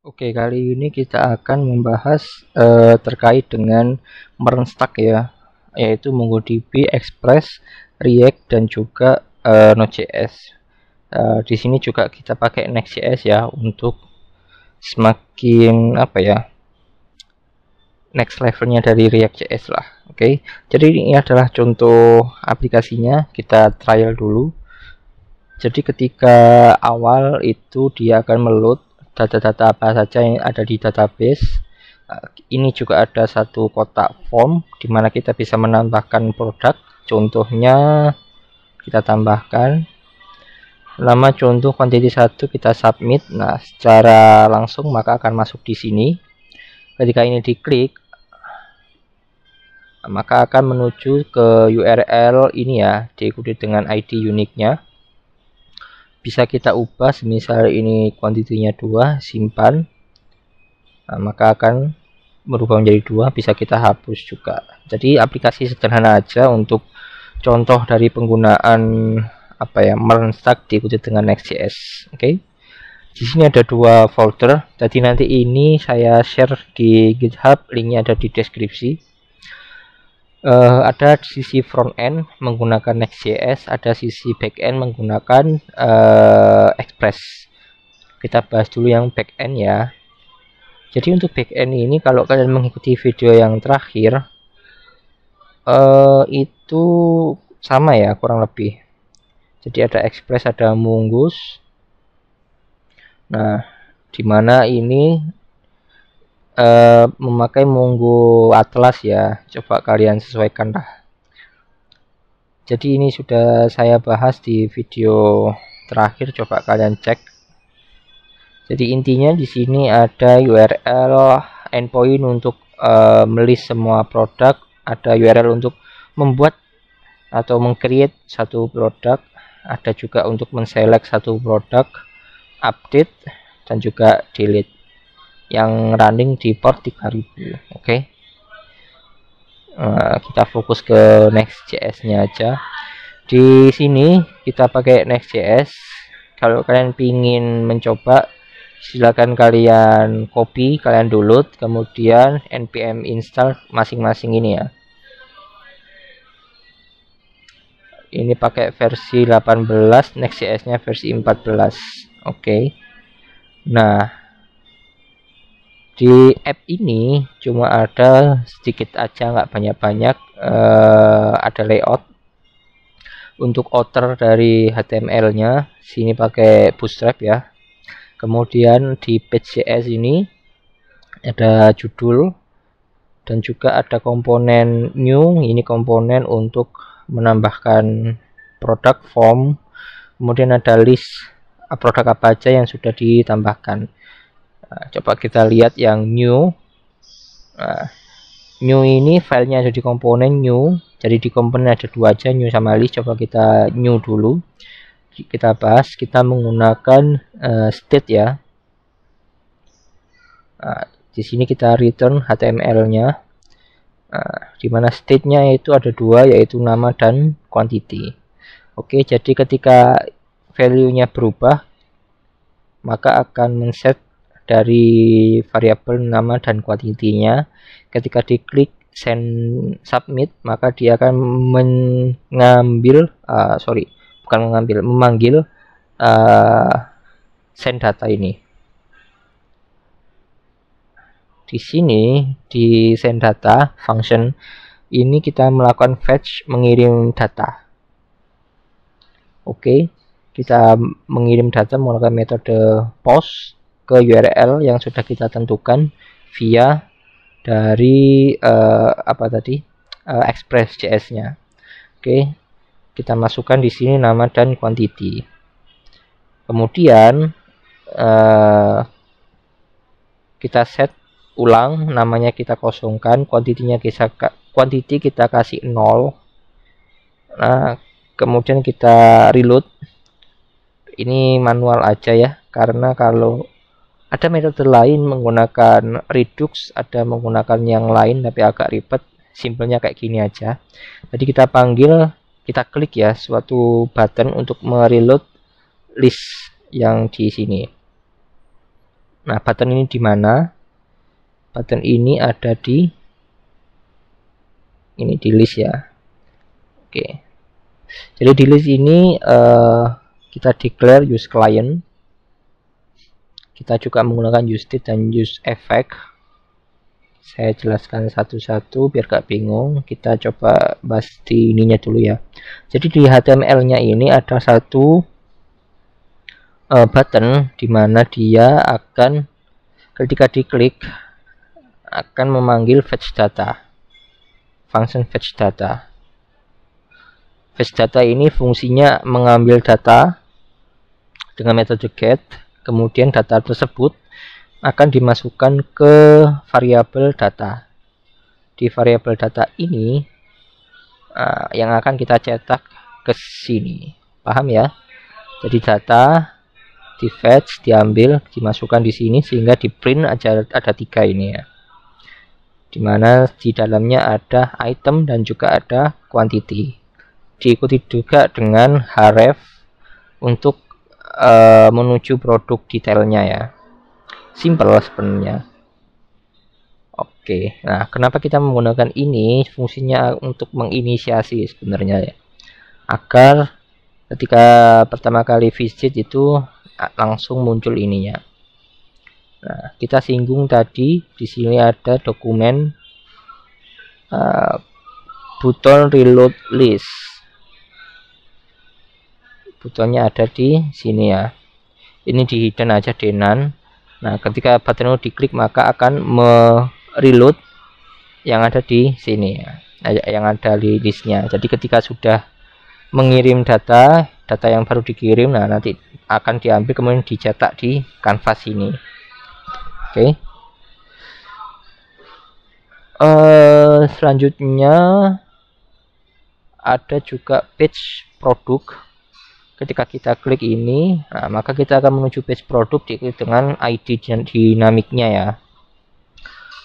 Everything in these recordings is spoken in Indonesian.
Oke, kali ini kita akan membahas terkait dengan MERN stack ya, yaitu MongoDB, Express, React dan juga Node.js. Di sini juga kita pakai Next.js ya untuk semakin next levelnya dari React.js lah. Oke, jadi ini adalah contoh aplikasinya, kita trial dulu. Jadi ketika awal itu dia akan meload data-data apa saja yang ada di database. Ini juga ada satu kotak form di mana kita bisa menambahkan produk. Contohnya kita tambahkan nama contoh quantity 1, kita submit. Nah, secara langsung maka akan masuk di sini. Ketika ini diklik, maka akan menuju ke URL ini ya, diikuti dengan ID uniknya. Bisa kita ubah, semisal ini kuantitinya 2, simpan. Nah, maka akan berubah menjadi 2, bisa kita hapus juga. Jadi aplikasi sederhana aja untuk contoh dari penggunaan MERN stack diikuti dengan Next.js. Oke. Di sini ada 2 folder. Jadi nanti ini saya share di GitHub, linknya ada di deskripsi. Ada sisi front end menggunakan Next.js, ada sisi back end menggunakan Express. Kita bahas dulu yang back end ya. Jadi untuk back end ini, kalau kalian mengikuti video yang terakhir, itu sama ya kurang lebih. Jadi ada Express, ada Mongoose. Nah, dimana ini memakai Mongo Atlas ya, coba kalian sesuaikan lah. Jadi ini sudah saya bahas di video terakhir, coba kalian cek. Jadi intinya di sini ada URL endpoint untuk melist semua produk, ada URL untuk membuat atau meng-create satu produk, ada juga untuk men-select satu produk, update dan juga delete, yang running di port 3000. Oke. Kita fokus ke Next.js nya aja. Di sini kita pakai Next.js. Kalau kalian ingin mencoba, silakan kalian copy, kalian download, kemudian npm install masing-masing ini ya. Ini pakai versi 18, Next.js nya versi 14. Oke. Nah, di app ini cuma ada sedikit aja, nggak banyak-banyak. Ada layout untuk outer dari HTML nya, sini pakai Bootstrap ya. Kemudian di page.js ini ada judul dan juga ada komponen new, ini komponen untuk menambahkan produk form. Kemudian ada list produk apa aja yang sudah ditambahkan. Nah, coba kita lihat yang new. Nah, new ini filenya ada di komponen new. Jadi di komponen ada 2 aja, new sama list. Coba kita new dulu. Kita bahas, kita menggunakan state ya. Nah, di sini kita return HTML-nya. Nah, dimana state-nya itu ada 2, yaitu nama dan quantity. Oke, jadi ketika value-nya berubah, maka akan men-set dari variabel nama dan quantity-nya. Ketika diklik send submit, maka dia akan memanggil send data ini. Di sini di send data function ini kita melakukan fetch, mengirim data. Oke, kita mengirim data menggunakan metode post ke URL yang sudah kita tentukan via dari Express.js nya. Oke, kita masukkan di sini nama dan quantity. Kemudian kita set ulang, namanya kita kosongkan, quantity kita kasih 0. Nah, kemudian kita reload. Ini manual aja ya, karena kalau ada metode lain menggunakan Redux, ada menggunakan yang lain tapi agak ribet. Simpelnya kayak gini aja. Jadi kita panggil, kita klik ya suatu button untuk mereload list yang di sini. Nah, button ini di mana? Button ini ada di list ya. Oke. Jadi di list ini kita declare use client. Kita juga menggunakan use state dan use effect. Saya jelaskan satu-satu biar gak bingung. Kita coba bahas di ininya dulu ya. Jadi di HTML-nya ini ada satu button di mana dia akan ketika diklik akan memanggil fetch data, function fetch data. Fetch data ini fungsinya mengambil data dengan metode get, kemudian data tersebut akan dimasukkan ke variabel data. Di variabel data ini yang akan kita cetak ke sini, paham ya? Jadi data di fetch, diambil, dimasukkan di sini sehingga di print aja ada 3 ini ya. Dimana di dalamnya ada item dan juga ada quantity. Diikuti juga dengan href untuk menuju produk detailnya ya. Simple sebenarnya. Oke, nah kenapa kita menggunakan ini? Fungsinya untuk menginisiasi sebenarnya ya, agar ketika pertama kali visit itu langsung muncul ininya. Nah, kita singgung tadi di sini ada dokumen button reload list. Butonnya ada di sini ya. Ini di hidden aja denan. Nah, ketika button itu diklik maka akan reload yang ada di sini ya. Yang ada di listnya. Jadi ketika sudah mengirim data yang baru dikirim, nah nanti akan diambil kemudian dicetak di kanvas ini. Oke. Selanjutnya ada juga page produk. Ketika kita klik ini, nah, maka kita akan menuju page produk diklik dengan ID dinamiknya ya.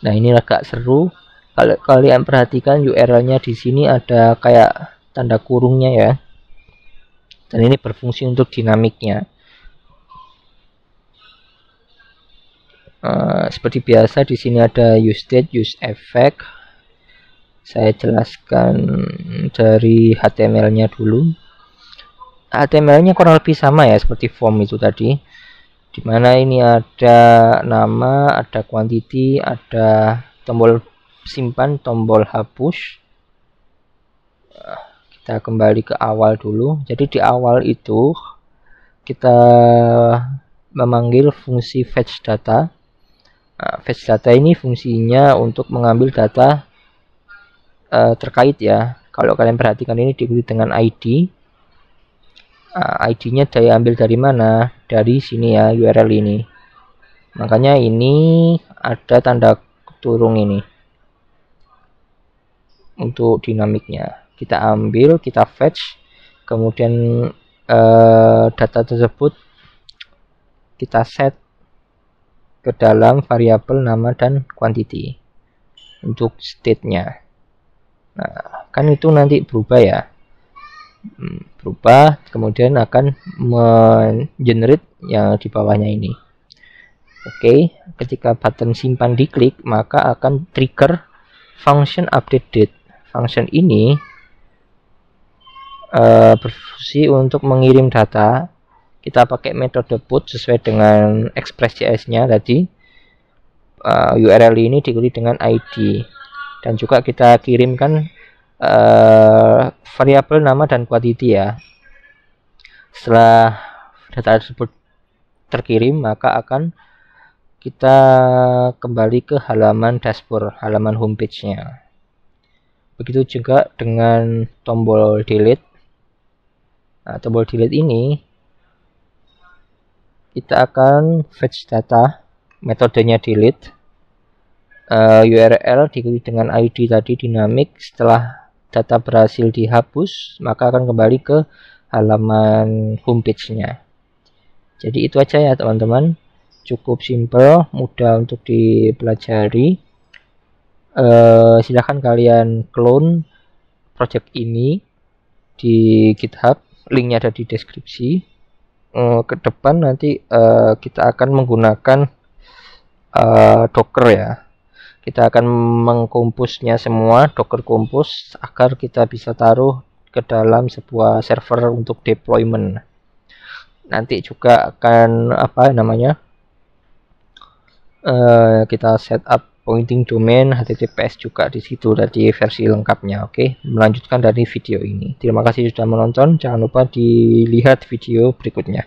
Nah, ini agak seru. Kalau kalian perhatikan URL-nya di sini ada kayak tanda kurungnya ya. Dan ini berfungsi untuk dinamiknya. Seperti biasa di sini ada use state, use effect. Saya jelaskan dari HTML-nya dulu. HTML-nya kurang lebih sama ya seperti form itu tadi. Dimana ini ada nama, ada quantity, ada tombol simpan, tombol hapus. Kita kembali ke awal dulu. Jadi di awal itu kita memanggil fungsi fetch data. Nah, fetch data ini fungsinya untuk mengambil data terkait ya. Kalau kalian perhatikan ini diikuti dengan ID. ID-nya diambil dari mana? Dari sini ya, URL ini. Makanya ini ada tanda kurung ini untuk dinamiknya. Kita ambil, kita fetch, kemudian data tersebut kita set ke dalam variabel nama dan quantity untuk state-nya. Nah, kan itu nanti berubah ya. Berubah, kemudian akan mengenerate yang di bawahnya ini. Oke, ketika button simpan diklik maka akan trigger function update date. Function ini berfungsi untuk mengirim data. Kita pakai metode put sesuai dengan Express.js nya tadi. URL ini diikuti dengan ID dan juga kita kirimkan variabel nama dan quantity ya. Setelah data tersebut terkirim maka akan kita kembali ke halaman dashboard, halaman homepage-nya. Begitu juga dengan tombol delete. Nah, tombol delete ini kita akan fetch data, metodenya delete, URL diikuti dengan ID tadi dinamik. Setelah data berhasil dihapus maka akan kembali ke halaman homepage-nya. Jadi itu aja ya teman-teman, cukup simple, mudah untuk dipelajari. Silahkan kalian clone project ini di GitHub, linknya ada di deskripsi. Ke depan nanti kita akan menggunakan Docker ya. Kita akan mengkompusnya semua, Docker Compose, agar kita bisa taruh ke dalam sebuah server untuk deployment. Nanti juga akan kita setup pointing domain HTTPS juga di situ dari versi lengkapnya. Oke, melanjutkan dari video ini. Terima kasih sudah menonton. Jangan lupa dilihat video berikutnya.